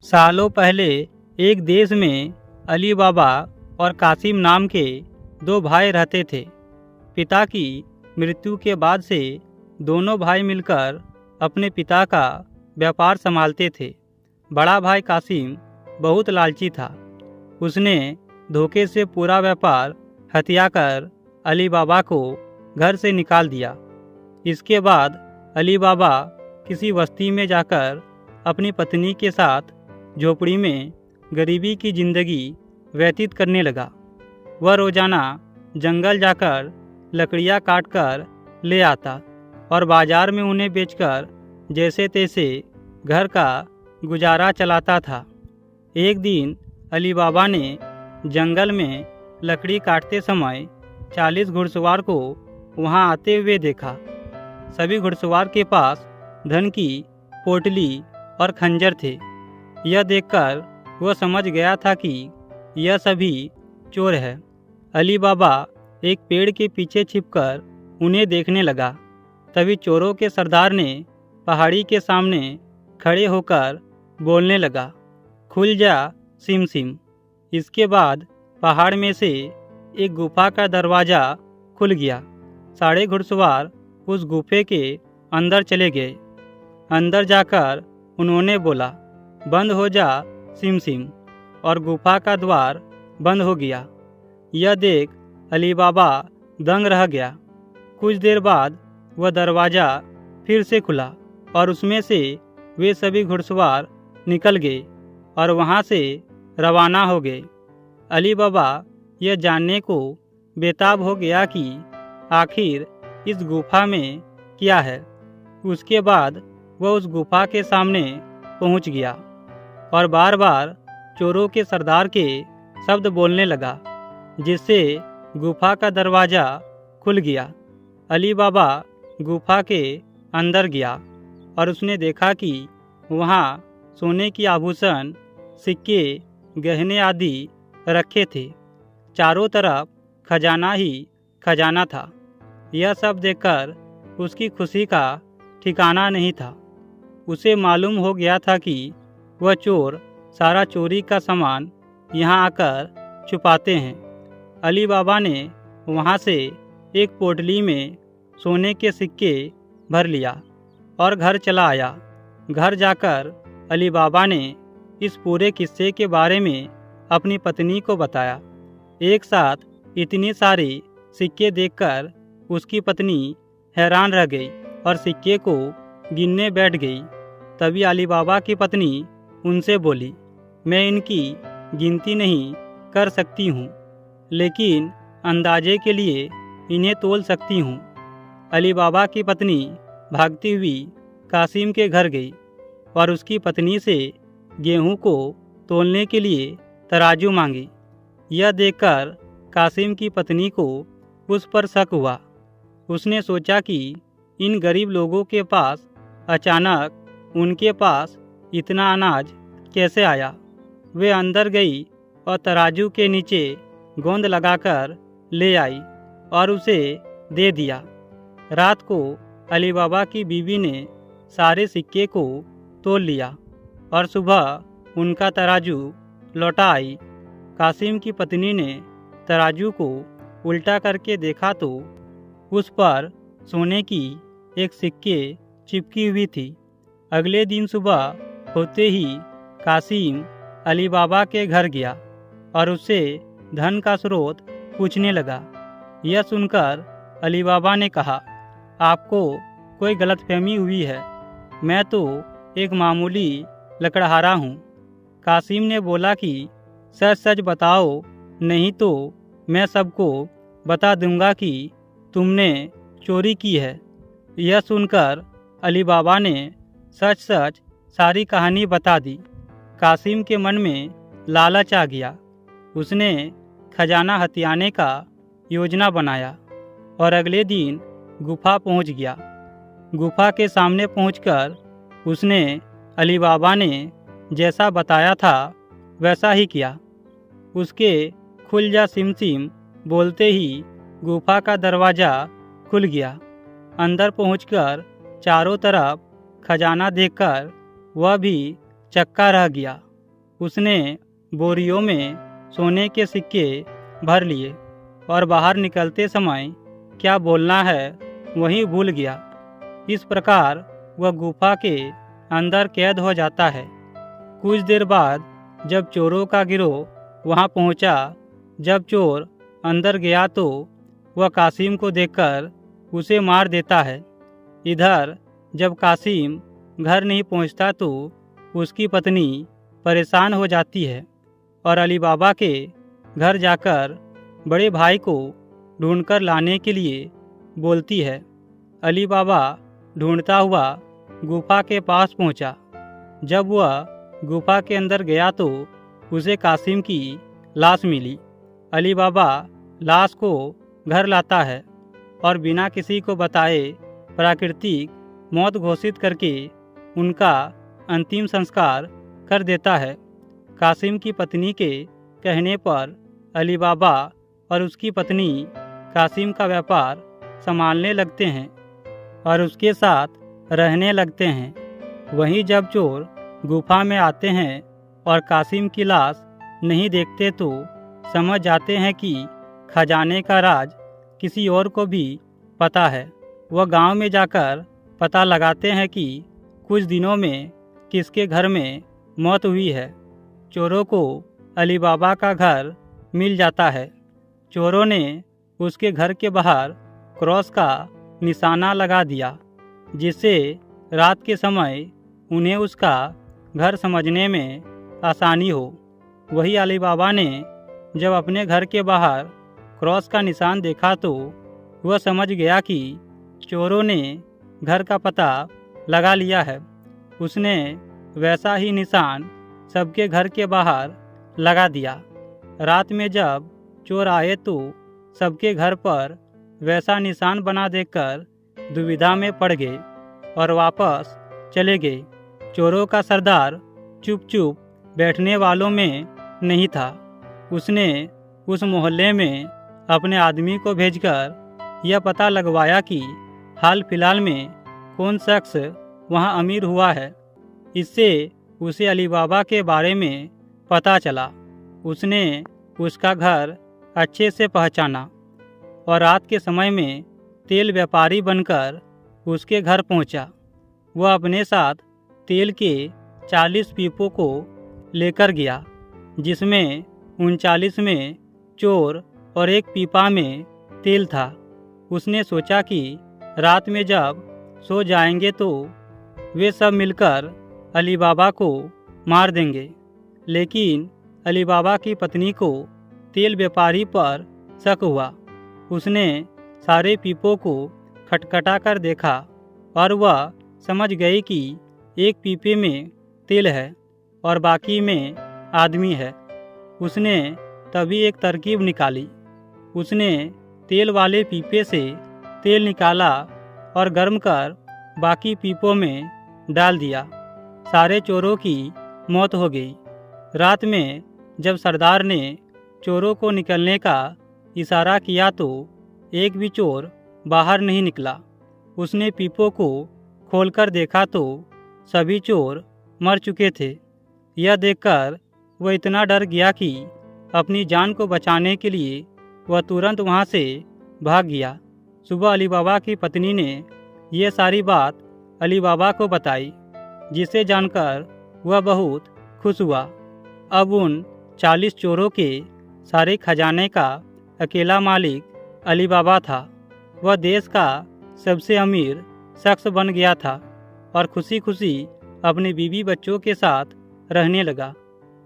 सालों पहले एक देश में अली बाबा और कासिम नाम के दो भाई रहते थे। पिता की मृत्यु के बाद से दोनों भाई मिलकर अपने पिता का व्यापार संभालते थे। बड़ा भाई कासिम बहुत लालची था। उसने धोखे से पूरा व्यापार हथियाकर अली बाबा को घर से निकाल दिया। इसके बाद अली बाबा किसी बस्ती में जाकर अपनी पत्नी के साथ झोपड़ी में गरीबी की जिंदगी व्यतीत करने लगा। वह रोजाना जंगल जाकर लकड़ियां काटकर ले आता और बाजार में उन्हें बेचकर जैसे तैसे घर का गुजारा चलाता था। एक दिन अली बाबा ने जंगल में लकड़ी काटते समय 40 घुड़सवार को वहां आते हुए देखा। सभी घुड़सवार के पास धन की पोटली और खंजर थे। यह देखकर वह समझ गया था कि यह सभी चोर है। अली बाबा एक पेड़ के पीछे छिपकर उन्हें देखने लगा। तभी चोरों के सरदार ने पहाड़ी के सामने खड़े होकर बोलने लगा, खुल जा सिम सिम। इसके बाद पहाड़ में से एक गुफा का दरवाज़ा खुल गया। सारे घुड़सवार उस गुफे के अंदर चले गए। अंदर जाकर उन्होंने बोला, बंद हो जा सिम सिम, और गुफा का द्वार बंद हो गया। यह देख अली बाबा दंग रह गया। कुछ देर बाद वह दरवाज़ा फिर से खुला और उसमें से वे सभी घुड़सवार निकल गए और वहां से रवाना हो गए। अली बाबा यह जानने को बेताब हो गया कि आखिर इस गुफा में क्या है। उसके बाद वह उस गुफा के सामने पहुंच गया और बार बार चोरों के सरदार के शब्द बोलने लगा, जिससे गुफा का दरवाज़ा खुल गया। अली बाबा गुफा के अंदर गया और उसने देखा कि वहाँ सोने की आभूषण, सिक्के, गहने आदि रखे थे। चारों तरफ खजाना ही खजाना था। यह सब देखकर उसकी खुशी का ठिकाना नहीं था। उसे मालूम हो गया था कि वह चोर सारा चोरी का सामान यहाँ आकर छुपाते हैं। अली बाबा ने वहाँ से एक पोटली में सोने के सिक्के भर लिया और घर चला आया। घर जाकर अली बाबा ने इस पूरे किस्से के बारे में अपनी पत्नी को बताया। एक साथ इतनी सारी सिक्के देखकर उसकी पत्नी हैरान रह गई और सिक्के को गिनने बैठ गई। तभी अली बाबा की पत्नी उनसे बोली, मैं इनकी गिनती नहीं कर सकती हूँ, लेकिन अंदाजे के लिए इन्हें तोल सकती हूँ। अली बाबा की पत्नी भागती हुई कासिम के घर गई और उसकी पत्नी से गेहूं को तोलने के लिए तराजू मांगी। यह देखकर कासिम की पत्नी को उस पर शक हुआ। उसने सोचा कि इन गरीब लोगों के पास अचानक उनके पास इतना अनाज कैसे आया। वे अंदर गई और तराजू के नीचे गोंद लगाकर ले आई और उसे दे दिया। रात को अली बाबा की बीवी ने सारे सिक्के को तोल लिया और सुबह उनका तराजू लौटा आई। कासिम की पत्नी ने तराजू को उल्टा करके देखा तो उस पर सोने की एक सिक्के चिपकी हुई थी। अगले दिन सुबह होते ही कासिम अली बाबा के घर गया और उससे धन का स्रोत पूछने लगा। यह सुनकर अली बाबा ने कहा, आपको कोई गलतफहमी हुई है, मैं तो एक मामूली लकड़हारा हूँ। कासिम ने बोला कि सच सच बताओ, नहीं तो मैं सबको बता दूंगा कि तुमने चोरी की है। यह सुनकर अली बाबा ने सच सच सारी कहानी बता दी। कासिम के मन में लालच आ गया। उसने खजाना हथियाने का योजना बनाया और अगले दिन गुफा पहुंच गया। गुफा के सामने पहुंचकर उसने अली बाबा ने जैसा बताया था वैसा ही किया। उसके खुल जा सिम सिम बोलते ही गुफा का दरवाज़ा खुल गया। अंदर पहुंचकर चारों तरफ खजाना देखकर वह भी चक्का रह गया। उसने बोरियों में सोने के सिक्के भर लिए और बाहर निकलते समय क्या बोलना है वही भूल गया। इस प्रकार वह गुफा के अंदर कैद हो जाता है। कुछ देर बाद जब चोरों का गिरोह वहां पहुंचा, जब चोर अंदर गया तो वह कासिम को देखकर उसे मार देता है। इधर जब कासिम घर नहीं पहुंचता तो उसकी पत्नी परेशान हो जाती है और अली बाबा के घर जाकर बड़े भाई को ढूंढकर लाने के लिए बोलती है। अली बाबा ढूंढता हुआ गुफा के पास पहुंचा। जब वह गुफा के अंदर गया तो उसे कासिम की लाश मिली। अली बाबा लाश को घर लाता है और बिना किसी को बताए प्राकृतिक मौत घोषित करके उनका अंतिम संस्कार कर देता है। कासिम की पत्नी के कहने पर अली बाबा और उसकी पत्नी कासिम का व्यापार संभालने लगते हैं और उसके साथ रहने लगते हैं। वहीं जब चोर गुफा में आते हैं और कासिम की लाश नहीं देखते तो समझ जाते हैं कि खजाने का राज किसी और को भी पता है। वह गांव में जाकर पता लगाते हैं कि कुछ दिनों में किसके घर में मौत हुई है। चोरों को अली बाबा का घर मिल जाता है। चोरों ने उसके घर के बाहर क्रॉस का निशाना लगा दिया, जिससे रात के समय उन्हें उसका घर समझने में आसानी हो। वही अली बाबा ने जब अपने घर के बाहर क्रॉस का निशान देखा तो वह समझ गया कि चोरों ने घर का पता लगा लिया है। उसने वैसा ही निशान सबके घर के बाहर लगा दिया। रात में जब चोर आए तो सबके घर पर वैसा निशान बना देखकर दुविधा में पड़ गए और वापस चले गए। चोरों का सरदार चुप चुप बैठने वालों में नहीं था। उसने उस मोहल्ले में अपने आदमी को भेजकर यह पता लगवाया कि हाल फिलहाल में कौन शख्स वहां अमीर हुआ है। इससे उसे अली बाबा के बारे में पता चला। उसने उसका घर अच्छे से पहचाना और रात के समय में तेल व्यापारी बनकर उसके घर पहुंचा। वह अपने साथ तेल के 40 पीपों को लेकर गया, जिसमें 39 में चोर और एक पीपा में तेल था। उसने सोचा कि रात में जब सो जाएंगे तो वे सब मिलकर अली बाबा को मार देंगे। लेकिन अली बाबा की पत्नी को तेल व्यापारी पर शक हुआ। उसने सारे पीपों को खटखटा कर देखा और वह समझ गई कि एक पीपे में तेल है और बाकी में आदमी है। उसने तभी एक तरकीब निकाली। उसने तेल वाले पीपे से तेल निकाला और गर्म कर बाकी पीपों में डाल दिया। सारे चोरों की मौत हो गई। रात में जब सरदार ने चोरों को निकलने का इशारा किया तो एक भी चोर बाहर नहीं निकला। उसने पीपों को खोलकर देखा तो सभी चोर मर चुके थे। यह देखकर वह इतना डर गया कि अपनी जान को बचाने के लिए वह तुरंत वहां से भाग गया। सुबह अली बाबा की पत्नी ने यह सारी बात अली बाबा को बताई, जिसे जानकर वह बहुत खुश हुआ। अब उन 40 चोरों के सारे खजाने का अकेला मालिक अली बाबा था। वह देश का सबसे अमीर शख्स बन गया था और खुशी खुशी अपने बीवी बच्चों के साथ रहने लगा।